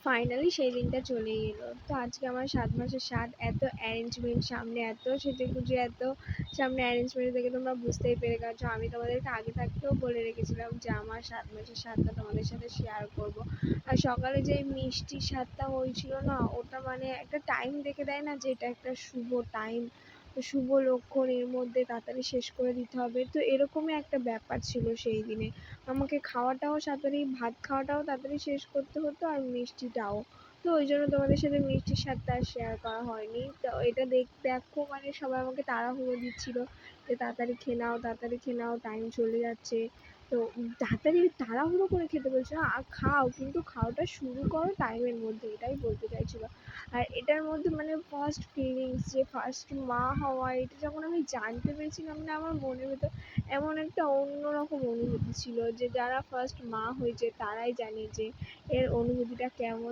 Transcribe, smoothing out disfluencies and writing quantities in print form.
Finally সেই দিনটা চলেই এলো। তো আজকে আমার ৭ মাসের স্বাদ, এত অ্যারেঞ্জমেন্ট সামনে, এত সেজেগুজে, এত সামনে অ্যারেঞ্জমেন্ট দেখে তোমরা বুঝতেই পেরে গেছো। আমি তোমাদেরকে আগে থাকতেও বলে রেখেছিলাম যে আমার ৭ মাসের স্বাদটা তোমাদের সাথে শেয়ার করব। আর সকালে যে মিষ্টির স্বাদটা হয়েছিল না, ওটা মানে একটা টাইম দেখে দেয় না যে এটা একটা শুভ টাইম, শুভ লক্ষণ, এর মধ্যে তাড়াতাড়ি শেষ করে দিতে হবে। তো এরকমই একটা ব্যাপার ছিল সেই দিনে। আমাকে খাওয়াটাও তাড়াতাড়ি, ভাত খাওয়াটাও তাড়াতাড়ি শেষ করতে হতো আর মিষ্টিটাও। তো ওই জন্য তোমাদের সাথে মিষ্টির স্বাদটা আর শেয়ার করা হয়নি। তো এটা দেখো মানে সবাই আমাকে তাড়াহুড়ো দিচ্ছিল যে তাড়াতাড়ি খেয়ে নাও, তাড়াতাড়ি খেয়ে নাও, টাইম চলে যাচ্ছে। তো তাড়াতাড়ি তাড়াহুড়ো করে খেতে বলছে না, আর খাও, কিন্তু খাওয়াটা শুরু করো টাইমের মধ্যে, এটাই বলতে চাইছিল। আর এটার মধ্যে মানে ফার্স্ট ফিলিংস, যে ফার্স্ট মা হওয়া, এটা যখন আমি জানতে পেরেছিলাম না, আমার মনের ভেতর এমন একটা অন্যরকম অনুভূতি ছিল, যে যারা ফার্স্ট মা হয়েছে তারাই জানে যে এর অনুভূতিটা কেমন।